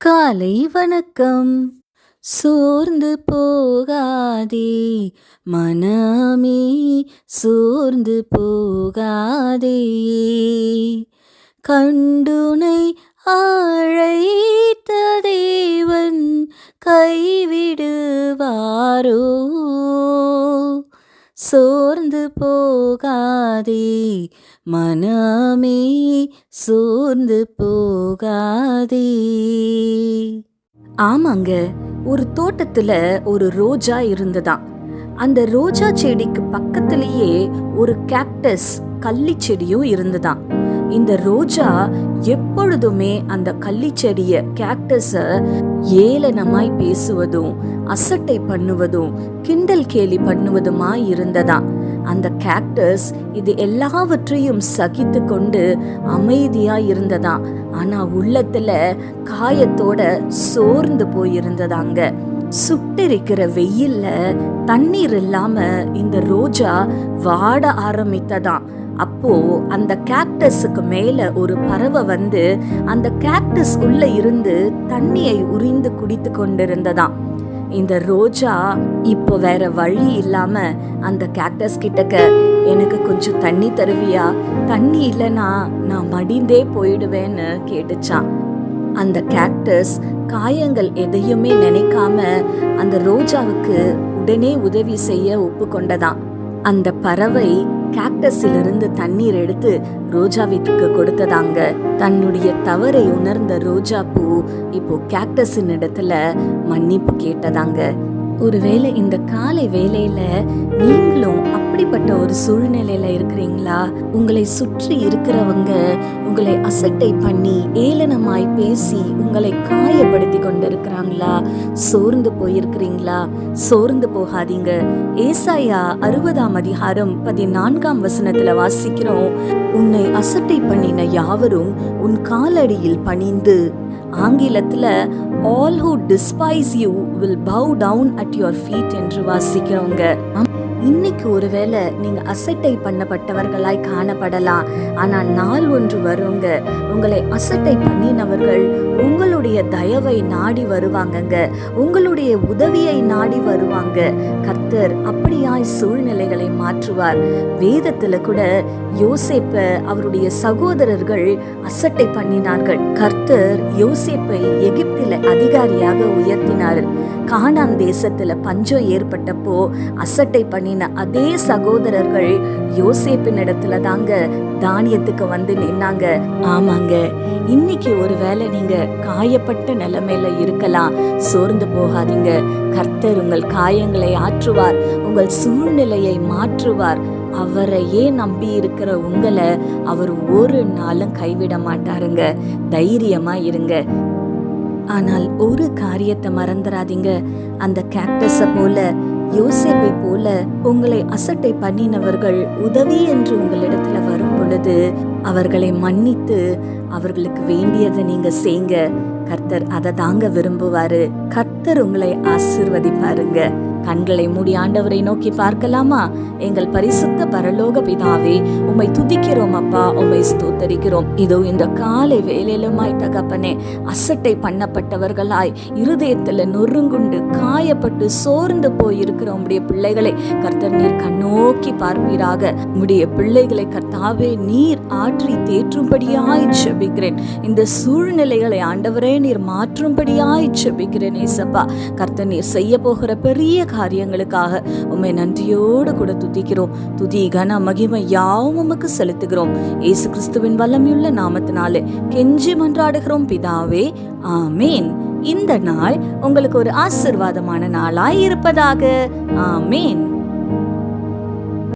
காலை வணக்கம். சோர்ந்து போகாதே மனமே, சோர்ந்து போகாதே. கண்டுனை அழைத்த தேவன் கைவிடுவாரோ? சோர்ந்து போகாதே மனமே, சோர்ந்து போகாதே. ஆமாங்க, ஒரு தோட்டத்துல ஒரு ரோஜா இருந்ததாம். அந்த ரோஜா செடிக்கு பக்கத்திலேயே ஒரு கேக்டஸ் கள்ளி செடியும் இருந்ததாம். இந்த ரோஜா எப்பொழுதுமே அந்த கள்ளி செடிய கேக்டஸ ஏளனமாய் பேசுவதும் அசட்டை பண்ணுவதும் கிண்டல் கேலி பண்ணுவதுமாய் இருந்ததாம். அந்த கேக்டஸ் இது எல்லாவற்றையும் சகித்து கொண்டு அமைதியா இருந்ததாம். ஆனா உள்ளத்துல காயத்தோட சோர்ந்து போயிருந்ததாங்க. சுட்டெரிக்கிற வெயில்ல தண்ணீர் இல்லாம இந்த ரோஜா வாட ஆரம்பித்ததாம். அப்போ அந்த கேக்டஸுக்கு மேல ஒரு பறவை வந்து அந்த கேக்டஸ் உள்ள இருந்து தண்ணியை உறிந்து குடித்து கொண்டிருந்ததாம். இந்த ரோஜா இப்போ வேற வழி இல்லாம அந்த கேக்டஸ் கிட்டக்க, எனக்கு கொஞ்சம் தண்ணி தருவியா, தண்ணி இல்லைன்னா நான் மடிந்தே போயிடுவேன்னு கேட்டுச்சான். அந்த கேக்டஸ் காயங்கள் எதையுமே நினைக்காம அந்த ரோஜாவுக்கு உடனே உதவி செய்ய ஒப்புக்கொண்டதாம். அந்த பறவை கேக்டஸிலிருந்து தண்ணீர் எடுத்து ரோஜாவிற்கு கொடுத்ததாங்க. தன்னுடைய தவறை உணர்ந்த ரோஜா பூ இப்போ கேக்டஸின் இடத்துல மன்னிப்பு கேட்டதாங்க. ஒருவேளை இந்த காலை வேளையில நீங்களும் அப்படிப்பட்ட ஒரு சூழ்நிலையில இருக்கிறீங்களா? உங்களை சுற்றி இருக்கிறவங்க உங்களை அசட்டை பண்ணி ஏளனமாய் பேசி உங்களை காயப்படுத்தி கொண்டிருக்கிறாங்களா? சோர்ந்து போயிருக்கிறீங்களா? சோர்ந்து போகாதீங்க. ஏசாயா 60:14 வாசிக்கிறோம், உன்னை அசட்டை பண்ணின யாவரும் உன் காலடியில் பணிந்து, ஆங்கிலத்துல all who despise you will bow down at your feet என்று வாசிக்கிறோங்க. இன்னைக்கு ஒருவேளை நீங்க அசட்டை பண்ணப்பட்டவர்களாய் காணப்படலாம். ஆனா நாள் ஒன்று வருங்க, உங்களை அசட்டை பண்ணினவர்கள் உங்களுடைய தயவை நாடி வருவாங்கங்க, உங்களுடைய உதவியை நாடி வருவாங்க. கர்த்தர் அப்படியாய் சூழ்நிலைகளை மாற்றுவார். வேதத்துல கூட யோசேப்ப அவருடைய சகோதரர்கள் அசட்டை பண்ணினார்கள். கர்த்தர் யோசேப்பை எகிப்தில அதிகாரியாக உயர்த்தினார். கானான் தேசத்துல பஞ்சம் ஏற்பட்டப்போ அசட்டை பண்ணின அதே சகோதரர்கள் யோசேப்பின் இடத்துல தாங்க தானியத்துக்கு வந்து நின்னாங்க. ஆமாங்க, இன்னைக்கு ஒருவேளை நீங்க காயப்பட்ட நிலைமையில இருக்கலாம். சோர்ந்து போகாதீங்க. கர்த்தர் உங்கள் காயங்களை ஆற்றுவார், உங்கள் சூழ்நிலையை மாற்றுவார். அவரையே நம்பி இருக்கிற உங்களை அவர் ஒரு நாளும் கைவிட மாட்டாருங்க. தைரியமா இருங்க. ஆனால் ஒரு காரியத்தை மறந்துடாதீங்க, அந்த கேக்டஸ போல யோசேப்பை போல உங்களை அசட்டை பண்ணினவர்கள் உதவி என்று உங்களிடத்துல வரும் பொழுது அவர்களை மன்னித்து அவர்களுக்கு வேண்டியதை நீங்க செய்யுங்க. கர்த்தர் அதை தாங்க விரும்புவாரு. கர்த்தர் உங்களை ஆசீர்வதிப்பாருங்க. கண்களை மூடி ஆண்டவரை நோக்கி பார்க்கலாமா? எங்கள் பரிசுத்த பரலோக பிதாவே, உம்மை துதிக்கிறோம் அப்பா, உம்மை ஸ்தோத்தரிக்கிறோம். இதோ இந்த காலை வேலையிலுமாய் தகப்பனே, அசட்டை பண்ணப்பட்டவர்களாய் இருதயத்துல நொறுங்குண்டு காயப்பட்டு சோர்ந்து போயிருக்கிற உம்முடைய பிள்ளைகளை கர்த்தர் நீர் கண்ணோக்கி பார்ப்பீராக. உம்முடைய பிள்ளைகளை கர்த்தாவே நீர் ஆற்றி தேற்றும்படியாய் ஜெபிக்கிறேன். இந்த சூழ்நிலைகளை ஆண்டவரே நீர் மாற்றும்படியாய் ஜெபிக்கிறேன். ஏசப்பா, கர்த்தர் நீர் செய்ய போகிற பெரிய காரியங்களுக்காக உம்மை நன்றியோடு கூட துதிக்கிறோம். துதி கன மகிமை யாவும் உமக்கு செலுத்துகிறோம். இயேசு கிறிஸ்துவின் வல்லமையுள்ள நாமத்தினாலே கெஞ்சி மன்றாடுகிறோம் பிதாவே, ஆமேன். இந்த நாள் உங்களுக்கு ஒரு ஆசீர்வாதமான நாளாய் இருப்பதாக. ஆமேன்.